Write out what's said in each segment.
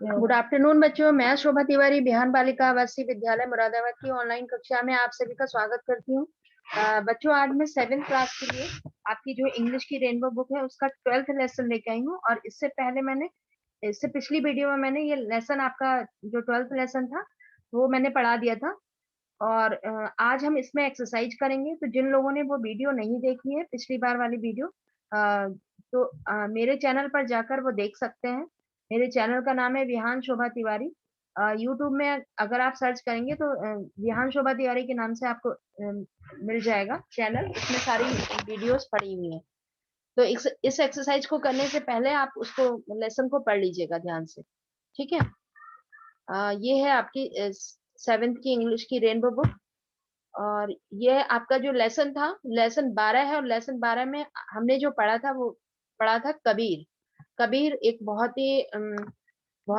Good afternoon बच्चों, मैं शोभा तिवारी बिहान बालिका आवासीय विद्यालय मुरादाबाद की ऑनलाइन कक्षा में आप सभी का स्वागत करती हूँ। बच्चों, आज मैं 7th क्लास के लिए आपकी जो इंग्लिश की रेनबो बुक है उसका 12th लेसन लेके आई हूँ। और इससे पिछली वीडियो में मैंने ये लेसन आपका जो 12th लेसन था वो मैंने पढ़ा दिया था। और आज हम इसमें एक्सरसाइज करेंगे। तो जिन लोगों ने वो वीडियो नहीं देखी है, पिछली बार वाली वीडियो, तो मेरे चैनल पर जाकर वो देख सकते हैं। मेरे चैनल का नाम है विहान शोभा तिवारी। यूट्यूब में अगर आप सर्च करेंगे तो विहान शोभा तिवारी के नाम से आपको मिल जाएगा चैनल। इसमें सारी वीडियोस पड़ी हुई हैं। तो इस एक्सरसाइज को करने से पहले आप उसको लेसन को पढ़ लीजिएगा ध्यान से, ठीक है। ये है आपकी 7th की इंग्लिश की रेनबो बुक। और ये आपका जो लेसन था, लेसन 12 है। और लेसन 12 में हमने जो पढ़ा था वो पढ़ा था कबीर। कबीर एक बहुत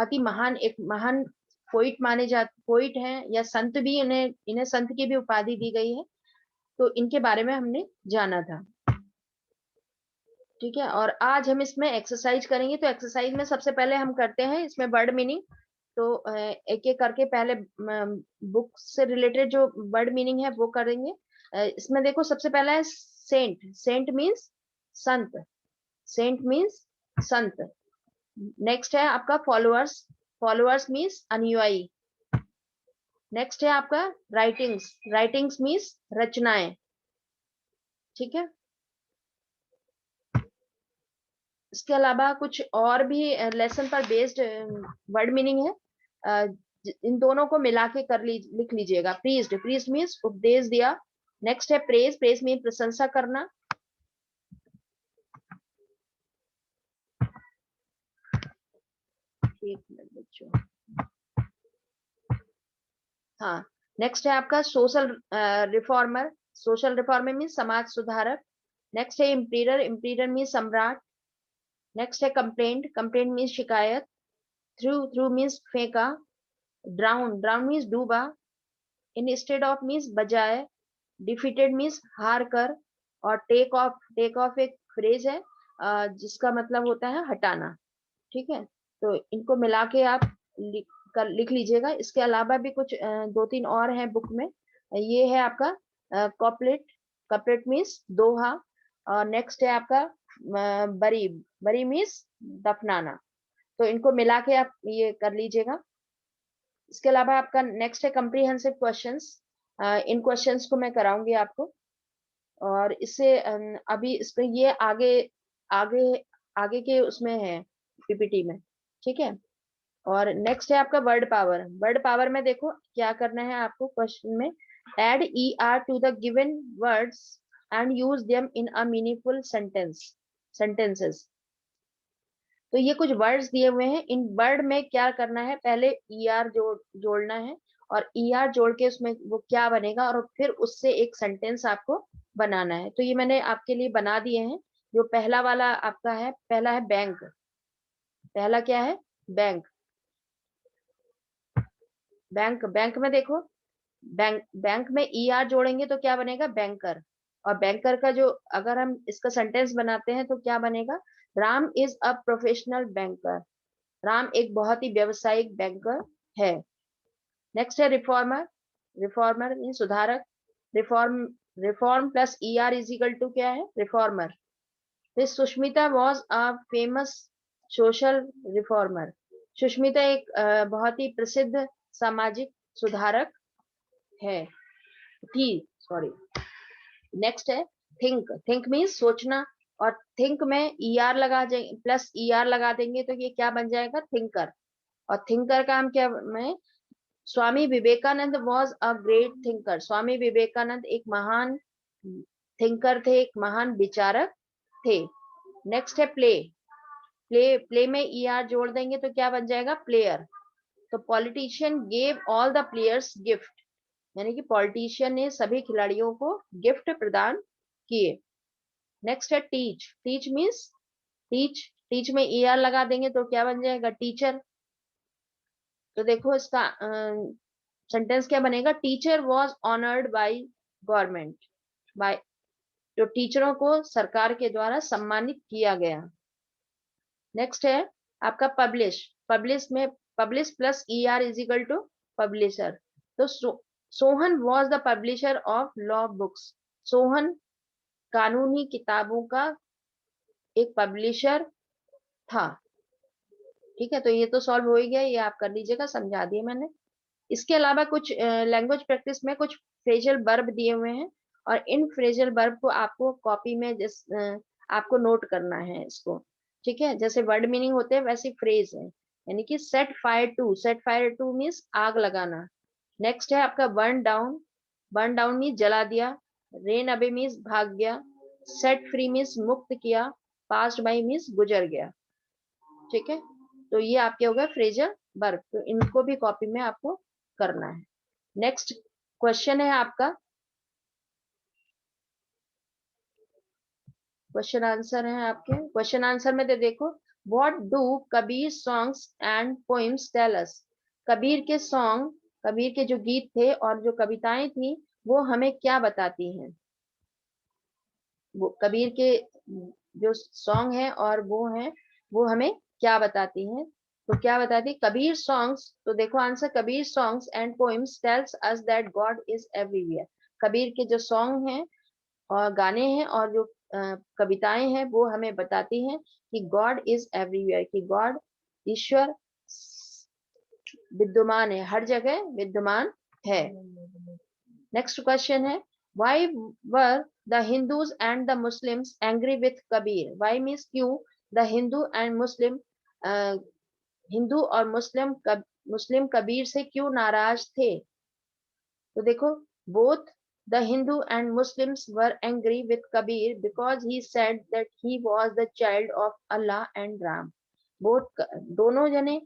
ही महान, एक महान पोइट माने जाते, पोइट हैं या संत भी। इन्हें इन्हें संत की भी उपाधि दी गई है। तो इनके बारे में हमने जाना था, ठीक है। और आज हम इसमें एक्सरसाइज करेंगे। तो एक्सरसाइज में सबसे पहले हम करते हैं इसमें वर्ड मीनिंग। तो एक एक करके पहले बुक से रिलेटेड जो वर्ड मीनिंग है वो करेंगे। इसमें देखो, सबसे पहला है सेंट। सेंट मीन्स संत। सेंट मीन्स संत। नेक्स्ट है आपका फॉलोअर्स। फॉलोअर्स मीन्स अनुयायी। नेक्स्ट है आपका राइटिंग्स। राइटिंग्स मीन्स रचनाएं, ठीक है। इसके अलावा कुछ और भी लेसन पर बेस्ड वर्ड मीनिंग है। इन दोनों को मिला के लिख लीजिएगा। प्रीज्ड। प्रीज्ड मीन्स उपदेश दिया। नेक्स्ट है प्रेज। प्रेज मीन प्रशंसा करना। एक मिनट बच्चों। हाँ, नेक्स्ट है आपका social reformer. Social reformer mean समाज सुधारक। नेक्स्ट है इम्पीरियर। इम्पीरियर मीन सम्राट। नेक्स्ट है कंप्लेंट। कंप्लेंट मीन शिकायत। थ्रू। थ्रू मीन्स फेंका। ड्राउन। ड्राउन मीन्स डूबा। इंस्टेड ऑफ मीन्स बजाय। डिफीटेड मीन्स हार कर। और टेक ऑफ। टेक ऑफ एक फ्रेज है जिसका मतलब होता है हटाना, ठीक है। तो इनको मिला के आप लिख लीजिएगा। इसके अलावा भी कुछ दो तीन और हैं बुक में। ये है आपका कॉपलेट। कॉपलेट मीन्स दोहा। और नेक्स्ट है आपका बरी। बरी मीन्स दफनाना। तो इनको मिला के आप ये कर लीजिएगा। इसके अलावा आपका नेक्स्ट है कम्प्रीहेंसिव क्वेश्चंस। इन क्वेश्चंस को मैं कराऊंगी आपको। और इससे अभी इस पे ये आगे आगे आगे के उसमें है पीपीटी में, ठीक है। और नेक्स्ट है आपका वर्ड पावर। वर्ड पावर में देखो क्या करना है आपको क्वेश्चन में। Add E R to the given words and use them in a meaningful sentences. तो ये कुछ वर्ड्स दिए हुए हैं। इन वर्ड में क्या करना है, पहले ई आर जोड़ना है। और ई आर जोड़ के उसमें वो क्या बनेगा और फिर उससे एक सेंटेंस आपको बनाना है। तो ये मैंने आपके लिए बना दिए हैं। जो पहला वाला आपका है, पहला है बैंक। पहला क्या है, बैंक। बैंक। बैंक में देखो, बैंक बैंक में ई आर जोड़ेंगे तो क्या बनेगा, बैंकर। और बैंकर का जो अगर हम इसका सेंटेंस बनाते हैं तो क्या बनेगा, Ram is a professional banker. Ram एक बहुत ही व्यावसायिक बैंकर है। नेक्स्ट है रिफॉर्मर। रिफॉर्मर मीन सुधारक। Reform. Reform plus E R is equal to क्या है, रिफॉर्मर। फिर Sushmita was a famous social reformer. Sushmita एक बहुत ही प्रसिद्ध सामाजिक सुधारक है, थी, सॉरी। नेक्स्ट है थिंक। थिंक मीन्स सोचना। और थिंक में ई आर लगा देंगे, प्लस ई आर लगा देंगे तो ये क्या बन जाएगा, थिंकर। और थिंकर का हम क्या में, Swami Vivekananda was a great thinker. Swami Vivekananda एक महान थिंकर थे, एक महान विचारक थे। नेक्स्ट है प्ले। प्ले। प्ले में ई आर जोड़ देंगे तो क्या बन जाएगा, प्लेयर। तो politician gave all the players gift. यानी कि पॉलिटिशियन ने सभी खिलाड़ियों को गिफ्ट प्रदान किए। नेक्स्ट है teach. Teach means teach. Teach में ई आर लगा देंगे तो क्या बन जाएगा, टीचर। तो देखो इसका सेंटेंस क्या बनेगा, teacher was honoured by government. By, जो टीचरों को सरकार के द्वारा सम्मानित किया गया। नेक्स्ट है आपका पब्लिश। पब्लिश में publish plus ER is equal to publisher. तो Sohan was the publisher of law books. Sohan कानूनी किताबों का एक पब्लिशर था। ठीक है, तो ये तो सॉल्व हो ही गया, ये आप कर लीजिएगा, समझा दिए मैंने। इसके अलावा कुछ लैंग्वेज प्रैक्टिस में कुछ फ्रेजल वर्ब दिए हुए हैं, और इन फ्रेजल वर्ब को आपको कॉपी में आपको नोट करना है इसको। ठीक है, जैसे वर्ड मीनिंग होते हैं वैसे फ्रेज है। यानी कि सेट फायर टू मीन्स आग लगाना। नेक्स्ट है आपका बर्न डाउन मीन्स जला दिया। रेन अवे मीन्स भाग गया। सेट फ्री मीन्स मुक्त किया। पास्ट बाई मीन्स गुजर गया। ठीक है, तो ये आपके हो गए फ्रेजल वर्ब, तो इनको भी कॉपी में आपको करना है। नेक्स्ट क्वेश्चन है आपका, क्वेश्चन आंसर है आपके। क्वेश्चन आंसर में देखो, what do Kabir songs and poems tell us. Kabir के सॉन्ग, कबीर के जो गीत थे और जो कविताएं थी वो हमें क्या बताती हैं। वो कबीर के जो सॉन्ग है और वो है, वो हमें क्या बताती हैं। तो क्या बताती, कबीर सॉन्ग्स, तो देखो answer, Kabir songs and poems tells us that God is everywhere. Kabir के जो सॉन्ग हैं और गाने हैं और जो कविताएं हैं वो हमें बताती हैं कि गॉड इज एवरीवेयर, कि गॉड, ईश्वर विद्यमान है, हर जगह विद्यमान है। नेक्स्ट क्वेश्चन है, why were the Hindus and the Muslims angry with Kabir. Why means क्यों the Hindu and Muslim, Hindu और मुस्लिम कबीर से क्यों नाराज थे। तो देखो, both the Hindu and Muslims were angry with Kabir because he said that he was the child of Allah and Ram. Both, दोनों जने,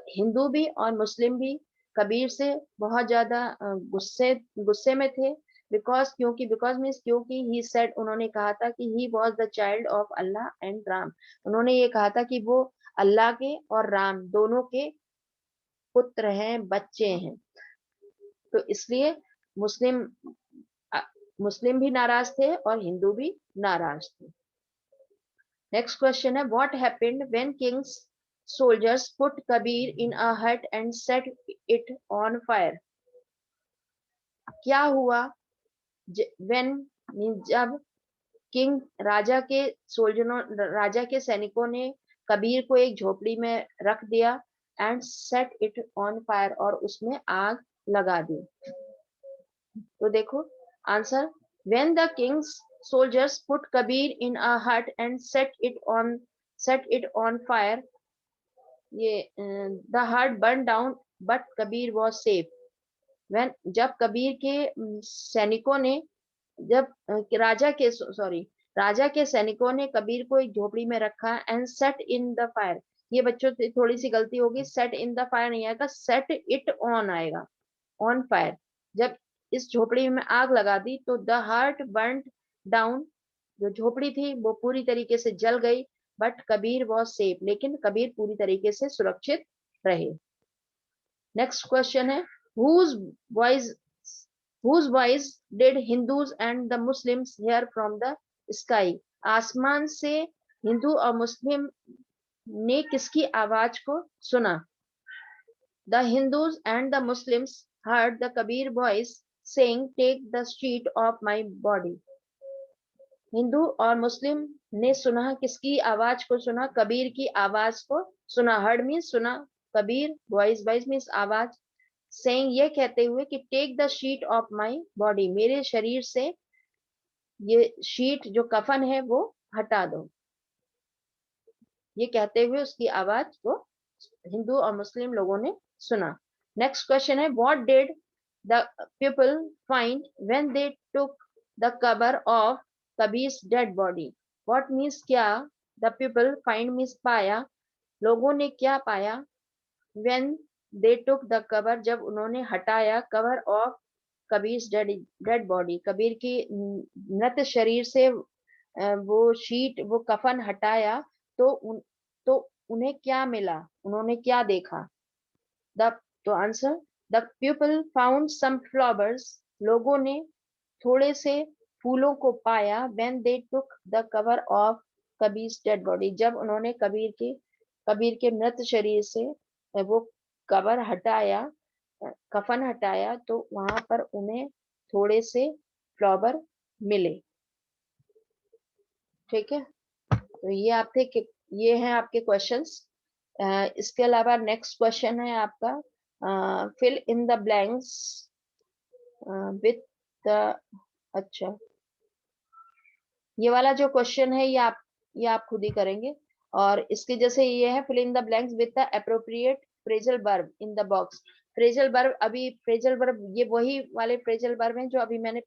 हिंदू भी और मुस्लिम भी कबीर से बहुत ज्यादा गुस्से गुस्से में थे। बिकॉज, क्योंकि, बिकॉज मीन्स क्योंकि, ही सेड, उन्होंने कहा था कि he was the child of Allah and Ram. उन्होंने ये कहा था कि वो अल्लाह के और राम दोनों के पुत्र हैं, बच्चे हैं। तो इसलिए मुस्लिम अ, मुस्लिम भी नाराज थे और हिंदू भी नाराज थे। नेक्स्ट क्वेश्चन है, what happened when kings soldiers put Kabir in a hut and set it on fire. क्या हुआ व्हेन, जब किंग, राजा के सैनिकों ने कबीर को एक झोपड़ी में रख दिया, and set it on fire, और उसमें आग लगा दी। तो देखो answer, when the kings soldiers put Kabir in a hut and set it on fire, ये the hut burn down but Kabir was safe. When, जब कबीर के सैनिकों ने, जब राजा के सैनिकों ने कबीर को एक झोपड़ी में रखा, and set in the fire, ये बच्चों से थोड़ी सी गलती होगी, सेट इन द फायर नहीं आएगा, सेट इट ऑन आएगा, ऑन फायर। जब इस झोपड़ी में आग लगा दी तो द हार्ट बर्न्ड डाउन, जो झोपड़ी थी वो पूरी तरीके से जल गई, बट कबीर वॉज सेफ, लेकिन कबीर पूरी तरीके से सुरक्षित रहे। नेक्स्ट क्वेश्चन है, whose voice whose voice did Hindus and the Muslims hear from the sky। आसमान से हिंदू और मुस्लिम ने किसकी आवाज को सुना। The Hindus and the Muslims heard the Kabir voice saying, "Take the sheet of my body"। Hindu और मुस्लिम ने सुना, किसकी आवाज को सुना, कबीर की आवाज को सुना। हर्ड मीन्स सुना, कबीर, वॉइस मीन्स आवाज, सेइंग ये कहते हुए कि take the sheet of my body, मेरे शरीर से ये शीट जो कफन है वो हटा दो। ये कहते हुए उसकी आवाज को हिंदू और मुस्लिम लोगों ने सुना। नेक्स्ट क्वेश्चन है, what did the people find when they took the cover of Kabir's dead body. What means क्या, द पीपल, फाइंड मीन्स पाया, लोगों ने क्या पाया, when they took the cover, जब उन्होंने हटाया, cover of Kabir's dead body, Kabir की मृत शरीर से वो शीट, वो कफन हटाया, तो तो उन्हें क्या मिला, उन्होंने क्या देखा। द तो answer, the people found some flowers, लोगों ने थोड़े से फूलों को पाया, when they took the cover of Kabir's dead body, जब उन्होंने कबीर के मृत शरीर से वो कवर हटाया, कफन हटाया, तो वहां पर उन्हें थोड़े से फ्लावर मिले। ठीक है, तो ये हैं आपके क्वेश्चंस। इसके अलावा नेक्स्ट क्वेश्चन है आपका fill in the blanks with the, अच्छा, ये वाला जो क्वेश्चन है ये आप खुद ही करेंगे। और इसके जैसे ये है fill in the blanks with the appropriate phrasal verb in the box. Phrasal verb, अभी फ्रेजल वर्ब ये वही वाले फ्रेजल वर्ब हैं जो अभी मैंने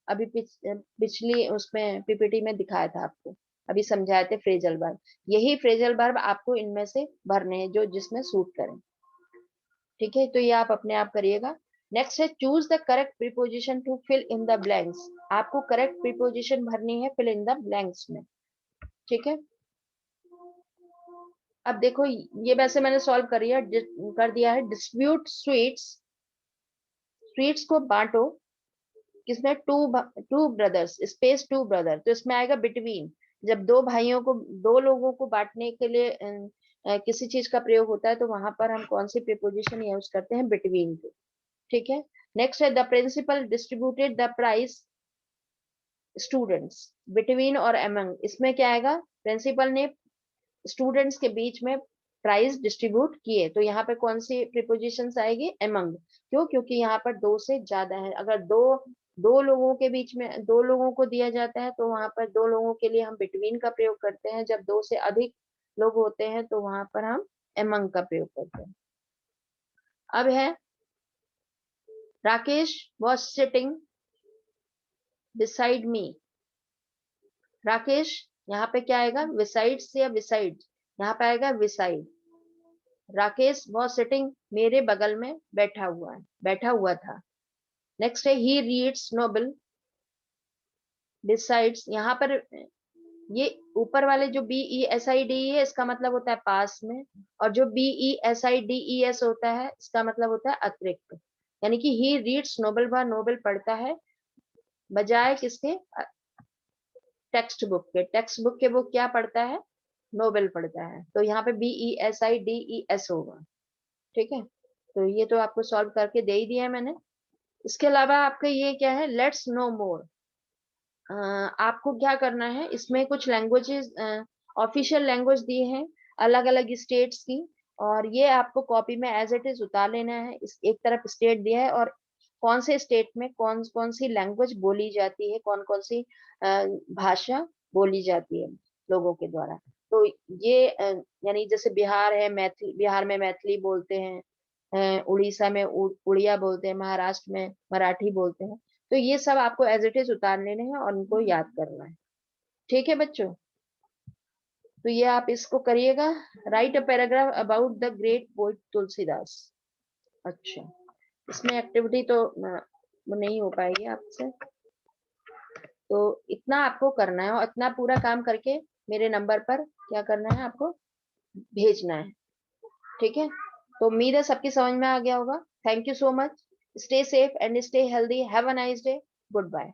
अभी पिछली उसमें पीपीटी में दिखाया था आपको, अभी समझाए थे फ्रेजल वर्ब। यही फ्रेजल वर्ब आपको इनमें से भरने हैं जो जिसमें सूट करें। ठीक है, तो ये आप अपने आप करिएगा। नेक्स्ट है choose the correct preposition to fill in the blanks. आपको करेक्ट प्रीपोजिशन भरनी है फिल इन द ब्लैंक्स में। ठीक है, अब देखो ये वैसे मैंने सॉल्व कर दिया है। डिस्ट्रीब्यूट स्वीट्स, स्वीट्स को बांटो किसमें, two brothers, space two brother, तो इसमें आएगा बिटवीन। जब दो भाइयों को, दो लोगों को बांटने के लिए किसी चीज का प्रयोग होता है तो वहां पर हम कौन सी प्रीपोजिशन यूज करते हैं, बिटवीन को। ठीक है, नेक्स्ट है the principal distributed the prize students, between और अमंग, इसमें क्या आएगा, प्रिंसिपल ने स्टूडेंट्स के बीच में प्राइज डिस्ट्रीब्यूट किए, तो यहाँ पे कौन सी प्रीपोजिशन आएगी, अमंग। क्यों, क्योंकि यहाँ पर दो से ज्यादा है। अगर दो दो लोगों के बीच में, दो लोगों को दिया जाता है तो वहां पर दो लोगों के लिए हम बिटवीन का प्रयोग करते हैं। जब दो से अधिक लोग होते हैं तो वहां पर हम अमंग का प्रयोग करते हैं। अब है Rakesh was sitting beside me. Rakesh, यहाँ पे क्या आएगा, विसाइड से या विसाइड, यहाँ पे आएगा विसाइड। राकेश वॉज सिटिंग, मेरे बगल में बैठा हुआ था। नेक्स्ट है ही रीड्स नोबल बिसाइड्स, यहाँ पर ये ऊपर वाले जो B E S I D है इसका मतलब होता है पास में, और जो B E S I D E S होता है इसका मतलब होता है अतिरिक्त। यानी कि ही रीड्स नोबल, वह नोबल पढ़ता है बजाय किसके, टेक्स्ट बुक के। टेक्स्ट बुक के वो क्या पढ़ता है, नोबेल पढ़ता है, तो यहाँ पे B E S I D E S होगा। ठीक है, तो ये तो आपको सॉल्व करके दे ही दिया है मैंने। इसके अलावा आपका ये क्या है, लेट्स नो मोर। आपको क्या करना है, इसमें कुछ लैंग्वेजेस, ऑफिशियल लैंग्वेज दी है अलग अलग स्टेट्स की, और ये आपको कॉपी में एज इट इज उतार लेना है। इस एक तरफ स्टेट दिया है और कौन से स्टेट में कौन कौन सी लैंग्वेज बोली जाती है, कौन कौन सी भाषा बोली जाती है लोगों के द्वारा। तो ये यानी जैसे बिहार है, मैथिली, बिहार में मैथिली बोलते हैं, उड़ीसा में उड़िया बोलते हैं, महाराष्ट्र में मराठी बोलते हैं। तो ये सब आपको एज इट इज उतार लेने हैं और उनको याद करना है। ठीक है बच्चों, तो ये आप इसको करिएगा। Right a paragraph about the great poet Tulsidas. अच्छा, इसमें एक्टिविटी तो वो नहीं हो पाएगी आपसे, तो इतना आपको करना है और इतना पूरा काम करके मेरे नंबर पर क्या करना है, आपको भेजना है। ठीक है, तो उम्मीद है सबकी समझ में आ गया होगा। Thank you so much, stay safe and stay healthy, have a nice day, good bye.